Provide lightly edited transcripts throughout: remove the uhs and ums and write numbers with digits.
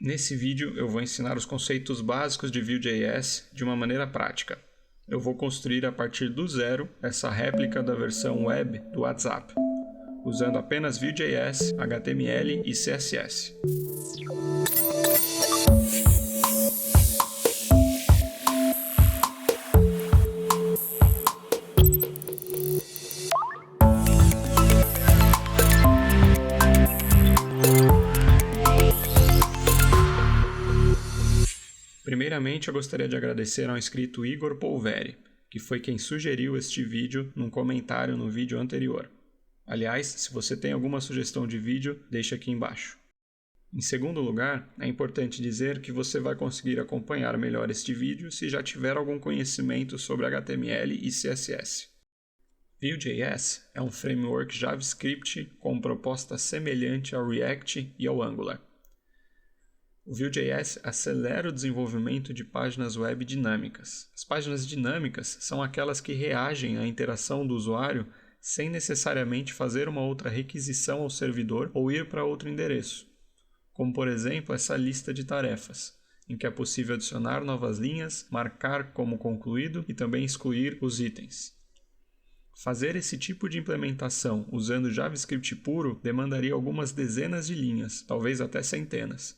Nesse vídeo eu vou ensinar os conceitos básicos de Vue.js de uma maneira prática. Eu vou construir a partir do zero essa réplica da versão web do WhatsApp, usando apenas Vue.js, HTML e CSS. Primeiramente, eu gostaria de agradecer ao inscrito Igor Polveri, que foi quem sugeriu este vídeo num comentário no vídeo anterior. Aliás, se você tem alguma sugestão de vídeo, deixe aqui embaixo. Em segundo lugar, é importante dizer que você vai conseguir acompanhar melhor este vídeo se já tiver algum conhecimento sobre HTML e CSS. Vue.js é um framework JavaScript com proposta semelhante ao React e ao Angular. O Vue.js acelera o desenvolvimento de páginas web dinâmicas. As páginas dinâmicas são aquelas que reagem à interação do usuário sem necessariamente fazer uma outra requisição ao servidor ou ir para outro endereço, como por exemplo essa lista de tarefas, em que é possível adicionar novas linhas, marcar como concluído e também excluir os itens. Fazer esse tipo de implementação usando JavaScript puro demandaria algumas dezenas de linhas, talvez até centenas.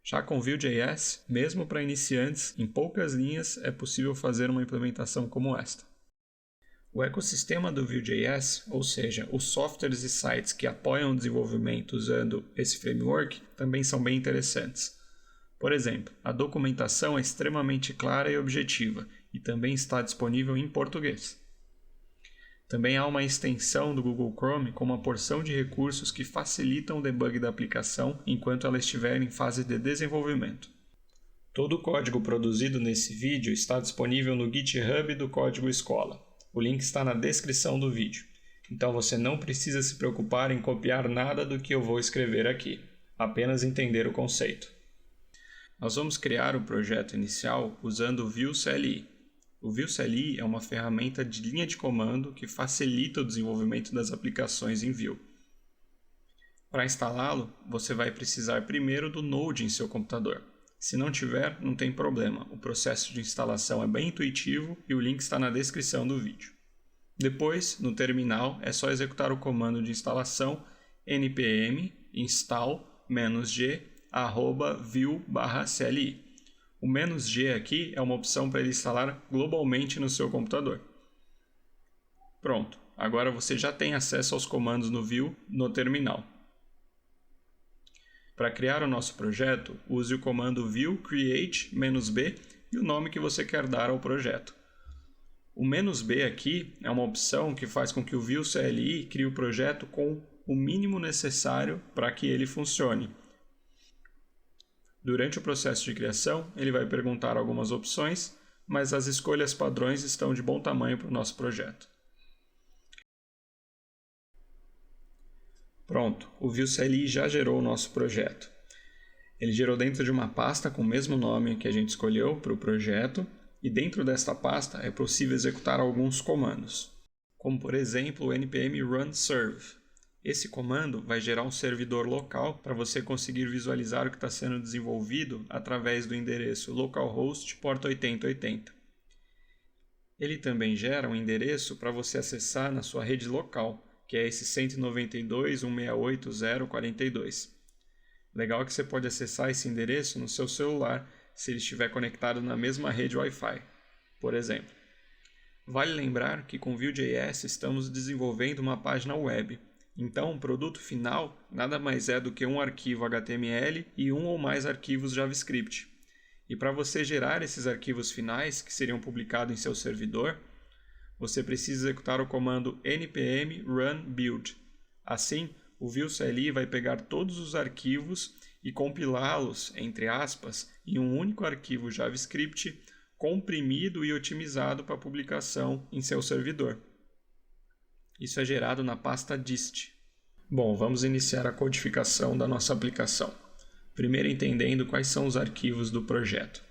Já com Vue.js, mesmo para iniciantes, em poucas linhas é possível fazer uma implementação como esta. O ecossistema do Vue.js, ou seja, os softwares e sites que apoiam o desenvolvimento usando esse framework, também são bem interessantes. Por exemplo, a documentação é extremamente clara e objetiva e também está disponível em português. Também há uma extensão do Google Chrome com uma porção de recursos que facilitam o debug da aplicação enquanto ela estiver em fase de desenvolvimento. Todo o código produzido nesse vídeo está disponível no GitHub do Código Escola. O link está na descrição do vídeo. Então você não precisa se preocupar em copiar nada do que eu vou escrever aqui, apenas entender o conceito. Nós vamos criar o projeto inicial usando o Vue CLI. O Vue CLI é uma ferramenta de linha de comando que facilita o desenvolvimento das aplicações em Vue. Para instalá-lo, você vai precisar primeiro do Node em seu computador. Se não tiver, não tem problema, o processo de instalação é bem intuitivo e o link está na descrição do vídeo. Depois, no terminal, é só executar o comando de instalação npm install -g @vue/cli. O "-g" aqui é uma opção para ele instalar globalmente no seu computador. Pronto, agora você já tem acesso aos comandos no Vue no terminal. Para criar o nosso projeto, use o comando vue create -b e o nome que você quer dar ao projeto. O "-b" aqui é uma opção que faz com que o Vue CLI crie o projeto com o mínimo necessário para que ele funcione. Durante o processo de criação, ele vai perguntar algumas opções, mas as escolhas padrões estão de bom tamanho para o nosso projeto. Pronto, o Vue CLI já gerou o nosso projeto. Ele gerou dentro de uma pasta com o mesmo nome que a gente escolheu para o projeto, e dentro desta pasta é possível executar alguns comandos, como por exemplo o npm run serve. Esse comando vai gerar um servidor local para você conseguir visualizar o que está sendo desenvolvido através do endereço localhost porta 8080. Ele também gera um endereço para você acessar na sua rede local, que é esse 192.168.0.42. Legal que você pode acessar esse endereço no seu celular se ele estiver conectado na mesma rede Wi-Fi, por exemplo. Vale lembrar que com Vue.js estamos desenvolvendo uma página web. Então, o produto final nada mais é do que um arquivo HTML e um ou mais arquivos JavaScript. E para você gerar esses arquivos finais, que seriam publicados em seu servidor, você precisa executar o comando npm run build. Assim, o Vue CLI vai pegar todos os arquivos e compilá-los, entre aspas, em um único arquivo JavaScript comprimido e otimizado para publicação em seu servidor. Isso é gerado na pasta dist. Bom, vamos iniciar a codificação da nossa aplicação. Primeiro entendendo quais são os arquivos do projeto.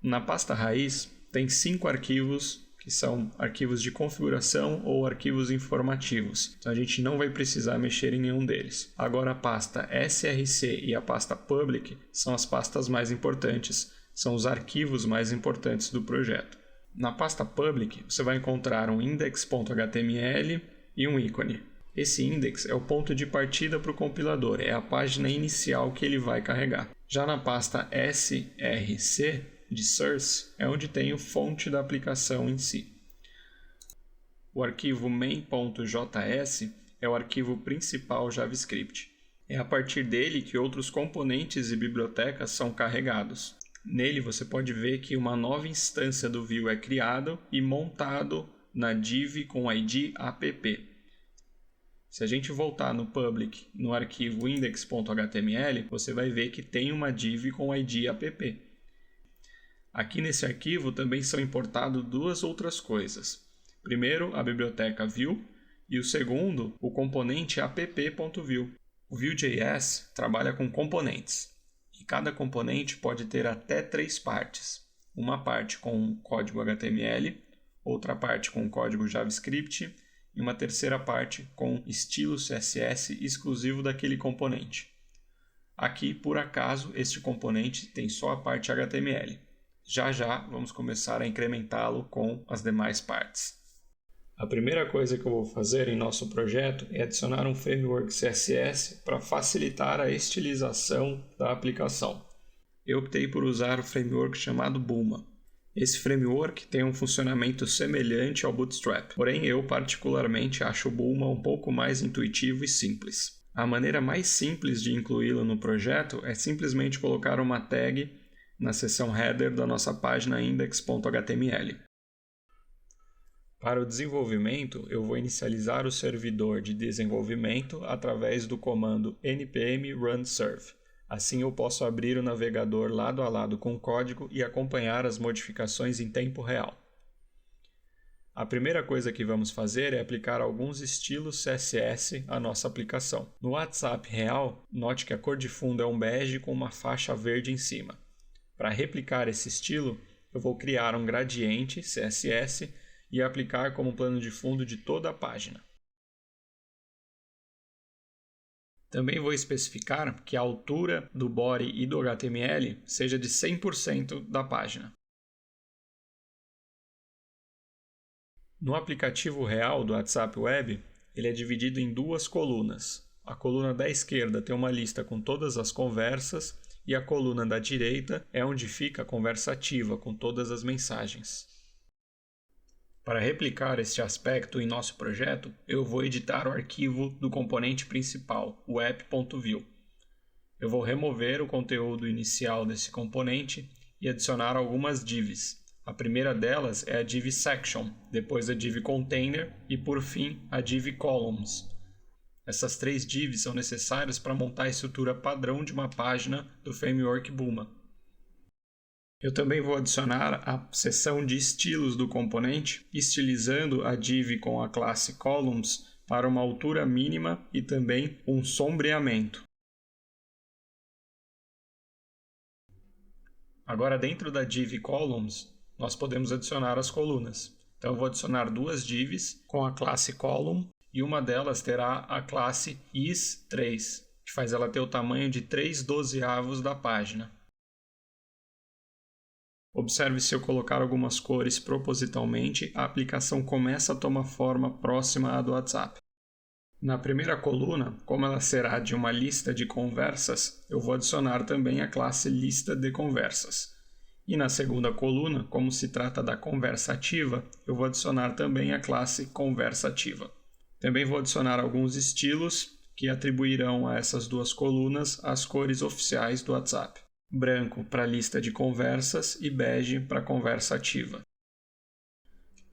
Na pasta raiz tem 5 arquivos que são arquivos de configuração ou arquivos informativos. Então a gente não vai precisar mexer em nenhum deles. Agora a pasta src e a pasta public são as pastas mais importantes, são os arquivos mais importantes do projeto. Na pasta public você vai encontrar um index.html e um ícone. Esse index é o ponto de partida para o compilador, é a página inicial que ele vai carregar. Já na pasta src, de source, é onde tem o fonte da aplicação em si. O arquivo main.js é o arquivo principal JavaScript. É a partir dele que outros componentes e bibliotecas são carregados. Nele você pode ver que uma nova instância do Vue é criada e montado na div com ID app. Se a gente voltar no public, no arquivo index.html, você vai ver que tem uma div com ID app. Aqui nesse arquivo também são importadas duas outras coisas. Primeiro, a biblioteca Vue e o segundo, o componente app.vue. O Vue.js trabalha com componentes e cada componente pode ter até 3 partes. Uma parte com código HTML, outra parte com código JavaScript e uma terceira parte com estilo CSS exclusivo daquele componente. Aqui, por acaso, este componente tem só a parte HTML. Já vamos começar a incrementá-lo com as demais partes. A primeira coisa que eu vou fazer em nosso projeto é adicionar um framework CSS para facilitar a estilização da aplicação. Eu optei por usar o framework chamado Bulma. Esse framework tem um funcionamento semelhante ao Bootstrap, porém eu particularmente acho o Bulma um pouco mais intuitivo e simples. A maneira mais simples de incluí-lo no projeto é simplesmente colocar uma tag na seção header da nossa página index.html. Para o desenvolvimento, eu vou inicializar o servidor de desenvolvimento através do comando npm run serve. Assim eu posso abrir o navegador lado a lado com o código e acompanhar as modificações em tempo real. A primeira coisa que vamos fazer é aplicar alguns estilos CSS à nossa aplicação. No WhatsApp real, note que a cor de fundo é um bege com uma faixa verde em cima. Para replicar esse estilo, eu vou criar um gradiente CSS e aplicar como plano de fundo de toda a página. Também vou especificar que a altura do body e do HTML seja de 100% da página. No aplicativo real do WhatsApp Web, ele é dividido em duas colunas. A coluna da esquerda tem uma lista com todas as conversas e a coluna da direita é onde fica a conversa ativa com todas as mensagens. Para replicar este aspecto em nosso projeto, eu vou editar o arquivo do componente principal, o app.vue. Eu vou remover o conteúdo inicial desse componente e adicionar algumas divs. A primeira delas é a div section, depois a div container e, por fim, a div columns. Essas 3 divs são necessárias para montar a estrutura padrão de uma página do framework Bulma. Eu também vou adicionar a seção de estilos do componente, estilizando a div com a classe columns para uma altura mínima e também um sombreamento. Agora, dentro da div columns, nós podemos adicionar as colunas. Então, eu vou adicionar 2 divs com a classe column e uma delas terá a classe is3, que faz ela ter o tamanho de 3/12 da página. Observe se eu colocar algumas cores propositalmente, a aplicação começa a tomar forma próxima à do WhatsApp. Na primeira coluna, como ela será de uma lista de conversas, eu vou adicionar também a classe lista de conversas. E na segunda coluna, como se trata da conversa ativa, eu vou adicionar também a classe conversa ativa. Também vou adicionar alguns estilos que atribuirão a essas 2 colunas as cores oficiais do WhatsApp. Branco para a lista de conversas e bege para a conversa ativa.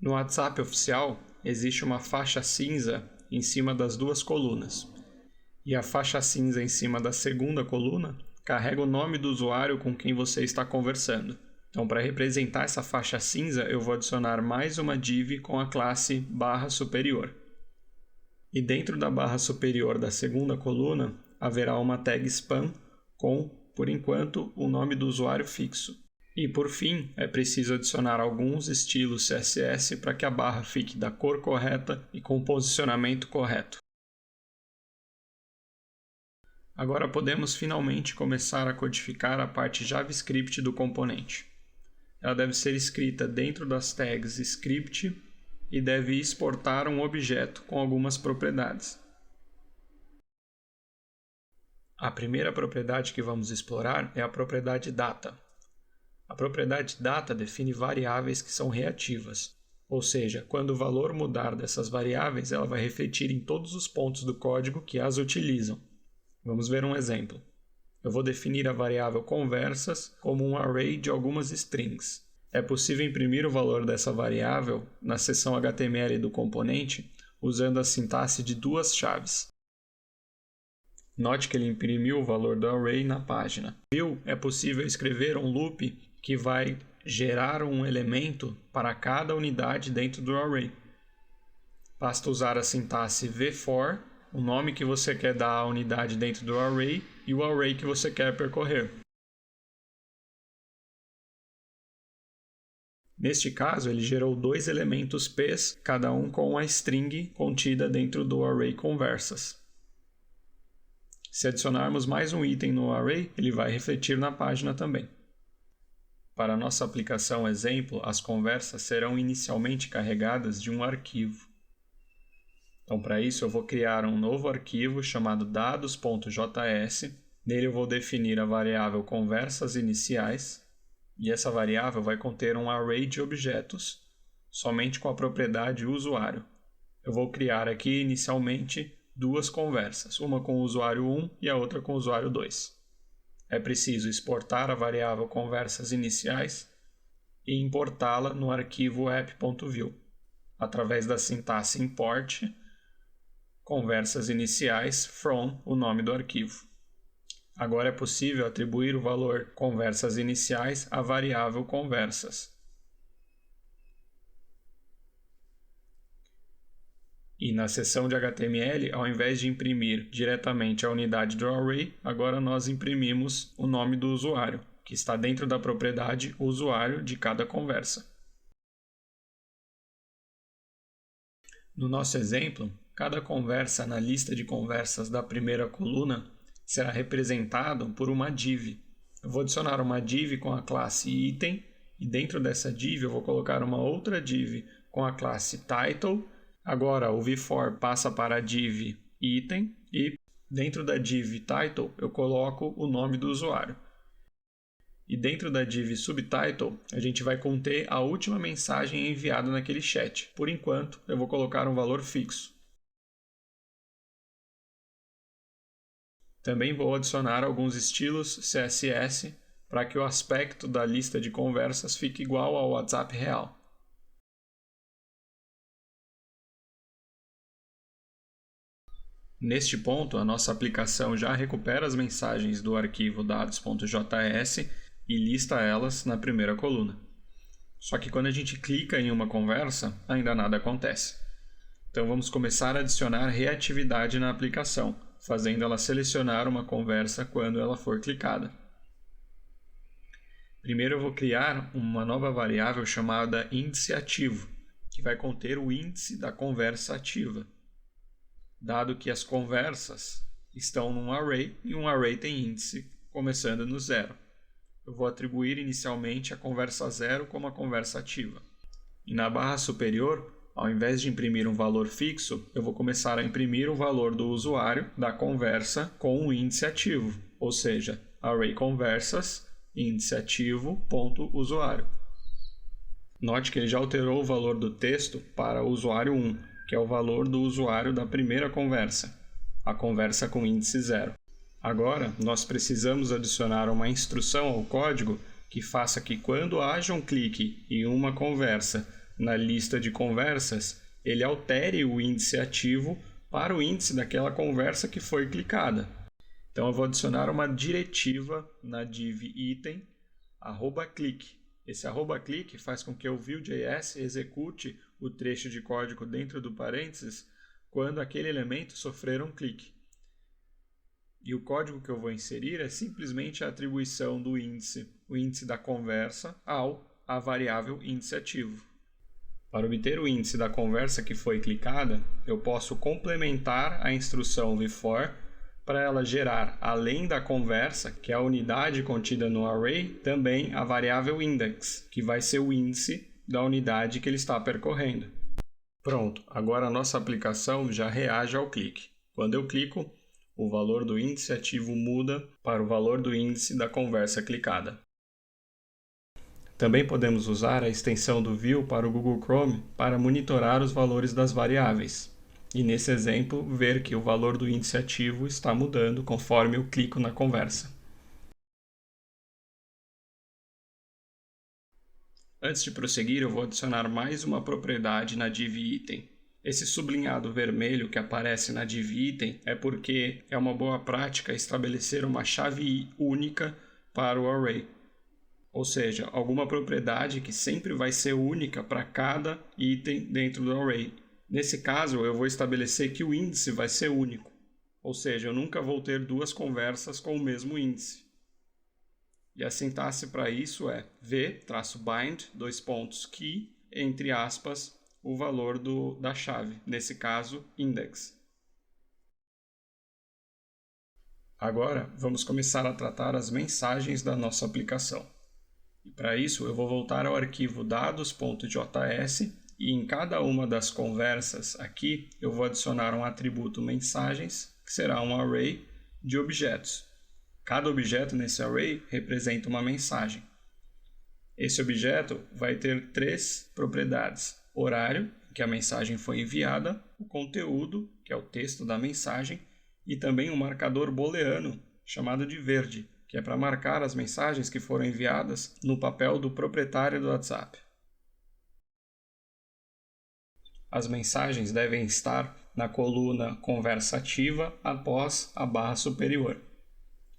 No WhatsApp oficial, existe uma faixa cinza em cima das 2 colunas. E a faixa cinza em cima da segunda coluna carrega o nome do usuário com quem você está conversando. Então, para representar essa faixa cinza, eu vou adicionar mais uma div com a classe barra superior. E dentro da barra superior da segunda coluna, haverá uma tag spam com, por enquanto, o nome do usuário fixo. E por fim, é preciso adicionar alguns estilos CSS para que a barra fique da cor correta e com o posicionamento correto. Agora podemos finalmente começar a codificar a parte JavaScript do componente. Ela deve ser escrita dentro das tags script e deve exportar um objeto com algumas propriedades. A primeira propriedade que vamos explorar é a propriedade data. A propriedade data define variáveis que são reativas, ou seja, quando o valor mudar dessas variáveis, ela vai refletir em todos os pontos do código que as utilizam. Vamos ver um exemplo. Eu vou definir a variável conversas como um array de algumas strings. É possível imprimir o valor dessa variável na seção HTML do componente usando a sintaxe de duas chaves. Note que ele imprimiu o valor do array na página. Viu? É possível escrever um loop que vai gerar um elemento para cada unidade dentro do array. Basta usar a sintaxe vFor, o nome que você quer dar à unidade dentro do array e o array que você quer percorrer. Neste caso, ele gerou dois elementos P's, cada um com a string contida dentro do array conversas. Se adicionarmos mais um item no array, ele vai refletir na página também. Para a nossa aplicação exemplo, as conversas serão inicialmente carregadas de um arquivo. Então, para isso, eu vou criar um novo arquivo chamado dados.js. Nele eu vou definir a variável conversas iniciais. E essa variável vai conter um array de objetos, somente com a propriedade usuário. Eu vou criar aqui inicialmente duas conversas, uma com o usuário 1 e a outra com o usuário 2. É preciso exportar a variável conversas iniciais e importá-la no arquivo app.view, através da sintaxe import conversas iniciais from o nome do arquivo. Agora é possível atribuir o valor conversas iniciais à variável conversas. E na seção de HTML, ao invés de imprimir diretamente a unidade do array, agora nós imprimimos o nome do usuário, que está dentro da propriedade usuário de cada conversa. No nosso exemplo, cada conversa na lista de conversas da primeira coluna será representado por uma div. Eu vou adicionar uma div com a classe item e dentro dessa div eu vou colocar uma outra div com a classe title. Agora o vFor passa para a div item e dentro da div title eu coloco o nome do usuário. E dentro da div subtitle a gente vai conter a última mensagem enviada naquele chat. Por enquanto eu vou colocar um valor fixo. Também vou adicionar alguns estilos CSS para que o aspecto da lista de conversas fique igual ao WhatsApp real. Neste ponto, a nossa aplicação já recupera as mensagens do arquivo dados.js e lista elas na primeira coluna. Só que quando a gente clica em uma conversa, ainda nada acontece. Então vamos começar a adicionar reatividade na aplicação, fazendo ela selecionar uma conversa quando ela for clicada. Primeiro eu vou criar uma nova variável chamada índice ativo, que vai conter o índice da conversa ativa, dado que as conversas estão num array e um array tem índice começando no 0. Eu vou atribuir inicialmente a conversa 0 como a conversa ativa. E na barra superior, ao invés de imprimir um valor fixo, eu vou começar a imprimir o valor do usuário da conversa com o índice ativo, ou seja, array conversas, índice ativo, ponto usuário. Note que ele já alterou o valor do texto para o usuário 1, que é o valor do usuário da primeira conversa, a conversa com índice 0. Agora, nós precisamos adicionar uma instrução ao código que faça que quando haja um clique em uma conversa na lista de conversas, ele altere o índice ativo para o índice daquela conversa que foi clicada. Então eu vou adicionar uma diretiva na div item @click. Esse @click faz com que o Vue.js execute o trecho de código dentro do parênteses quando aquele elemento sofrer um clique. E o código que eu vou inserir é simplesmente a atribuição do índice, o índice da conversa, à variável índice ativo. Para obter o índice da conversa que foi clicada, eu posso complementar a instrução before para ela gerar, além da conversa, que é a unidade contida no array, também a variável index, que vai ser o índice da unidade que ele está percorrendo. Pronto, agora a nossa aplicação já reage ao clique. Quando eu clico, o valor do índice ativo muda para o valor do índice da conversa clicada. Também podemos usar a extensão do View para o Google Chrome para monitorar os valores das variáveis. E nesse exemplo, ver que o valor do índice ativo está mudando conforme eu clico na conversa. Antes de prosseguir, eu vou adicionar mais uma propriedade na div item. Esse sublinhado vermelho que aparece na div item é porque é uma boa prática estabelecer uma chave única para o array. Ou seja, alguma propriedade que sempre vai ser única para cada item dentro do array. Nesse caso, eu vou estabelecer que o índice vai ser único. Ou seja, eu nunca vou ter duas conversas com o mesmo índice. E a sintaxe para isso é v-bind, key, entre aspas, o valor da chave, nesse caso, index. Agora, vamos começar a tratar as mensagens da nossa aplicação. E para isso, eu vou voltar ao arquivo dados.js e em cada uma das conversas aqui, eu vou adicionar um atributo mensagens, que será um array de objetos. Cada objeto nesse array representa uma mensagem. Esse objeto vai ter 3 propriedades: horário, que a mensagem foi enviada, o conteúdo, que é o texto da mensagem, e também um marcador booleano, chamado de verde, que é para marcar as mensagens que foram enviadas no papel do proprietário do WhatsApp. As mensagens devem estar na coluna conversa ativa após a barra superior.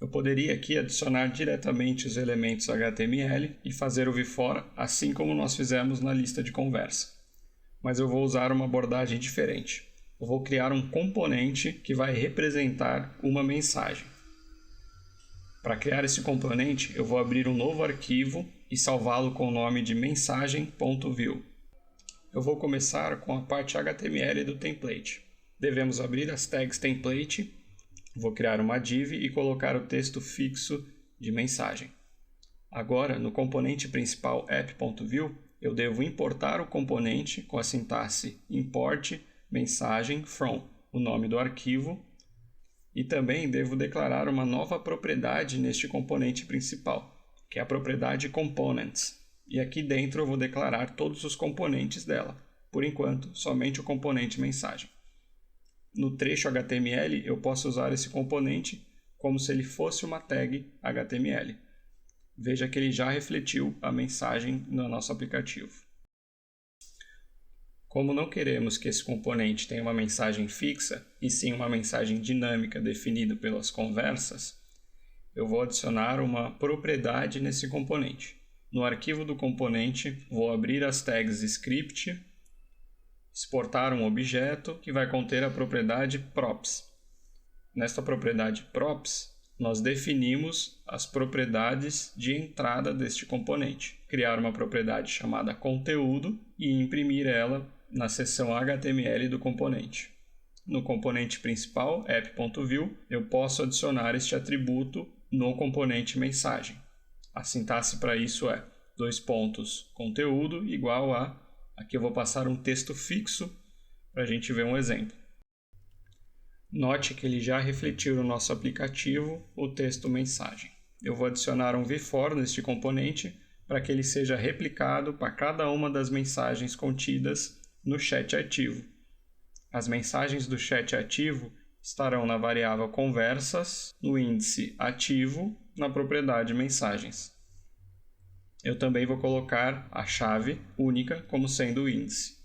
Eu poderia aqui adicionar diretamente os elementos HTML e fazer o before, assim como nós fizemos na lista de conversa. Mas eu vou usar uma abordagem diferente. Eu vou criar um componente que vai representar uma mensagem. Para criar esse componente, eu vou abrir um novo arquivo e salvá-lo com o nome de mensagem.view. Eu vou começar com a parte HTML do template. Devemos abrir as tags template, vou criar uma div e colocar o texto fixo de mensagem. Agora, no componente principal app.view, eu devo importar o componente com a sintaxe import mensagem from, o nome do arquivo, e também devo declarar uma nova propriedade neste componente principal, que é a propriedade components. E aqui dentro eu vou declarar todos os componentes dela. Por enquanto, somente o componente mensagem. No trecho HTML, eu posso usar esse componente como se ele fosse uma tag HTML. Veja que ele já refletiu a mensagem no nosso aplicativo. Como não queremos que esse componente tenha uma mensagem fixa, e sim uma mensagem dinâmica definida pelas conversas, eu vou adicionar uma propriedade nesse componente. No arquivo do componente, vou abrir as tags script, exportar um objeto que vai conter a propriedade props. Nesta propriedade props, nós definimos as propriedades de entrada deste componente. Criar uma propriedade chamada conteúdo e imprimir ela na seção HTML do componente. No componente principal, app.view, eu posso adicionar este atributo no componente mensagem. A sintaxe para isso é conteúdo igual a... Aqui eu vou passar um texto fixo para a gente ver um exemplo. Note que ele já refletiu no nosso aplicativo o texto mensagem. Eu vou adicionar um before neste componente para que ele seja replicado para cada uma das mensagens contidas no chat ativo. As mensagens do chat ativo estarão na variável conversas, no índice ativo, na propriedade mensagens. Eu também vou colocar a chave única como sendo o índice.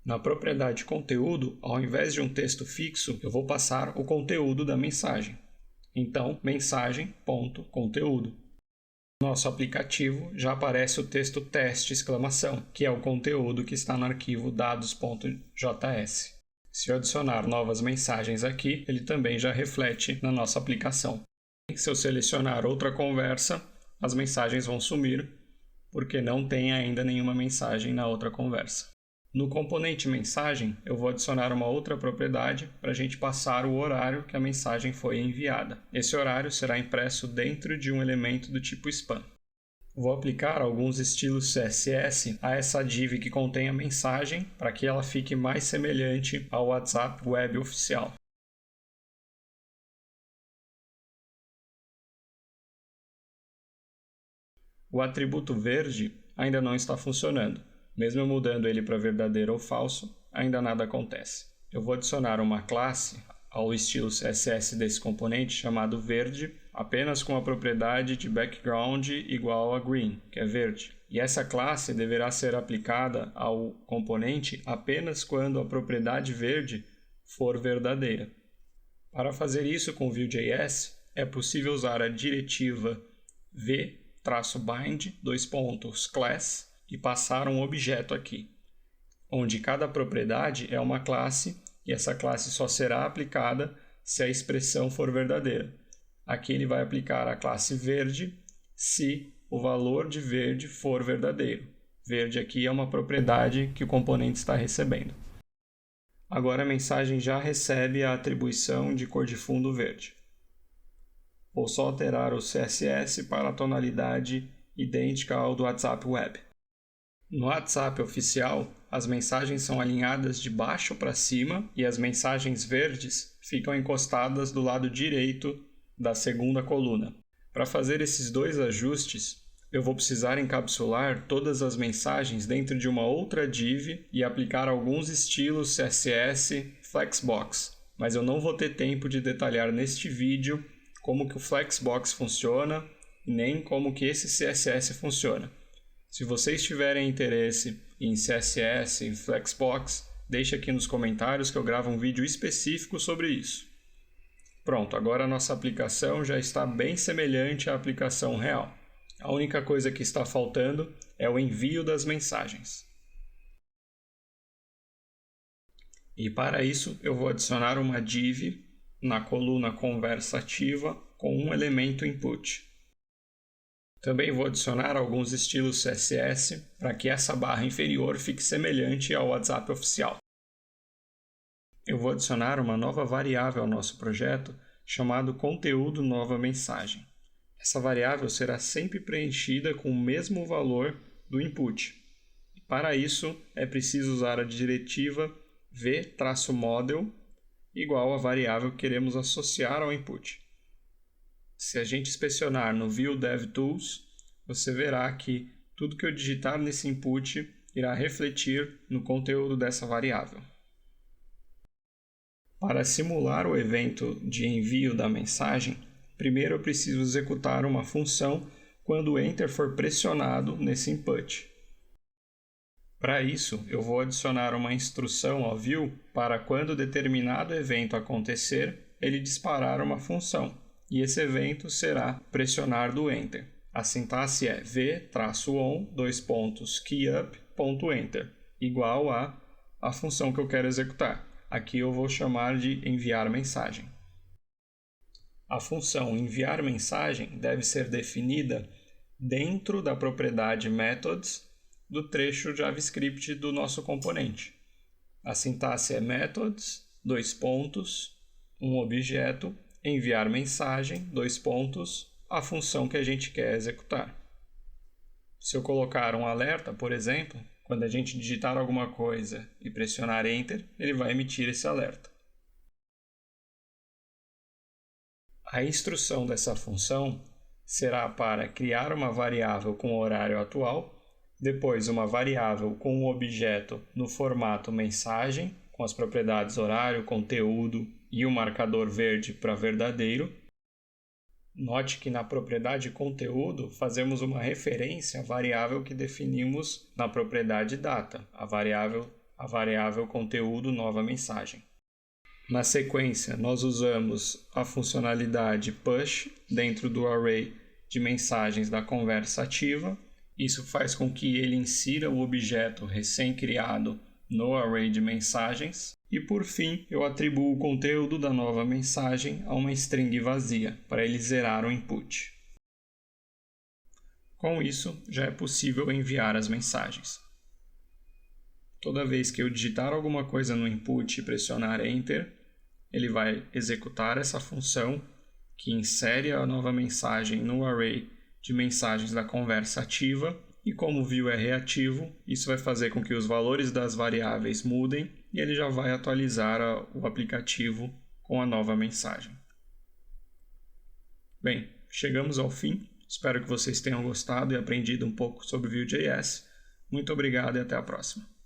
Na propriedade conteúdo, ao invés de um texto fixo, eu vou passar o conteúdo da mensagem. Então, mensagem.conteúdo. No nosso aplicativo já aparece o texto teste, que é o conteúdo que está no arquivo dados.js. Se eu adicionar novas mensagens aqui, ele também já reflete na nossa aplicação. Se eu selecionar outra conversa, as mensagens vão sumir, porque não tem ainda nenhuma mensagem na outra conversa. No componente mensagem, eu vou adicionar uma outra propriedade para a gente passar o horário que a mensagem foi enviada. Esse horário será impresso dentro de um elemento do tipo spam. Vou aplicar alguns estilos CSS a essa div que contém a mensagem para que ela fique mais semelhante ao WhatsApp Web oficial. O atributo verde ainda não está funcionando. Mesmo eu mudando ele para verdadeiro ou falso, ainda nada acontece. Eu vou adicionar uma classe ao estilo CSS desse componente chamado verde, apenas com a propriedade de background igual a green, que é verde. E essa classe deverá ser aplicada ao componente apenas quando a propriedade verde for verdadeira. Para fazer isso com Vue.js, é possível usar a diretiva v-bind class e passar um objeto aqui, onde cada propriedade é uma classe e essa classe só será aplicada se a expressão for verdadeira. Aqui ele vai aplicar a classe verde se o valor de verde for verdadeiro. Verde aqui é uma propriedade que o componente está recebendo. Agora a mensagem já recebe a atribuição de cor de fundo verde. Vou só alterar o CSS para a tonalidade idêntica ao do WhatsApp Web. No WhatsApp oficial, as mensagens são alinhadas de baixo para cima e as mensagens verdes ficam encostadas do lado direito da segunda coluna. Para fazer esses dois ajustes, eu vou precisar encapsular todas as mensagens dentro de uma outra div e aplicar alguns estilos CSS Flexbox, mas eu não vou ter tempo de detalhar neste vídeo como que o Flexbox funciona e nem como que esse CSS funciona. Se vocês tiverem interesse em CSS, em Flexbox, deixe aqui nos comentários que eu gravo um vídeo específico sobre isso. Pronto, agora a nossa aplicação já está bem semelhante à aplicação real. A única coisa que está faltando é o envio das mensagens. E para isso eu vou adicionar uma div na coluna conversativa com um elemento input. Também vou adicionar alguns estilos CSS para que essa barra inferior fique semelhante ao WhatsApp oficial. Eu vou adicionar uma nova variável ao nosso projeto chamado conteúdo nova mensagem. Essa variável será sempre preenchida com o mesmo valor do input. E para isso é preciso usar a diretiva v-model igual à variável que queremos associar ao input. Se a gente inspecionar no Vue DevTools, você verá que tudo que eu digitar nesse input irá refletir no conteúdo dessa variável. Para simular o evento de envio da mensagem, primeiro eu preciso executar uma função quando o Enter for pressionado nesse input. Para isso, eu vou adicionar uma instrução ao Vue para quando determinado evento acontecer, ele disparar uma função. E esse evento será pressionar do Enter. A sintaxe é v-on:_keyup.enter, igual a função que eu quero executar. Aqui eu vou chamar de enviar mensagem. A função enviar mensagem deve ser definida dentro da propriedade methods do trecho JavaScript do nosso componente. A sintaxe é methods, um objeto, enviar mensagem, a função que a gente quer executar. Se eu colocar um alerta, por exemplo, quando a gente digitar alguma coisa e pressionar Enter, ele vai emitir esse alerta. A instrução dessa função será para criar uma variável com o horário atual, depois uma variável com um objeto no formato mensagem, com as propriedades horário, conteúdo e o marcador verde para verdadeiro. Note que na propriedade conteúdo fazemos uma referência à variável que definimos na propriedade data, a variável conteúdo nova mensagem. Na sequência, nós usamos a funcionalidade push dentro do array de mensagens da conversa ativa. Isso faz com que ele insira o objeto recém-criado no array de mensagens. E por fim, eu atribuo o conteúdo da nova mensagem a uma string vazia, para ele zerar o input. Com isso, já é possível enviar as mensagens. Toda vez que eu digitar alguma coisa no input e pressionar Enter, ele vai executar essa função que insere a nova mensagem no array de mensagens da conversa ativa, e como o view é reativo, isso vai fazer com que os valores das variáveis mudem e ele já vai atualizar o aplicativo com a nova mensagem. Bem, chegamos ao fim. Espero que vocês tenham gostado e aprendido um pouco sobre Vue.js. Muito obrigado e até a próxima.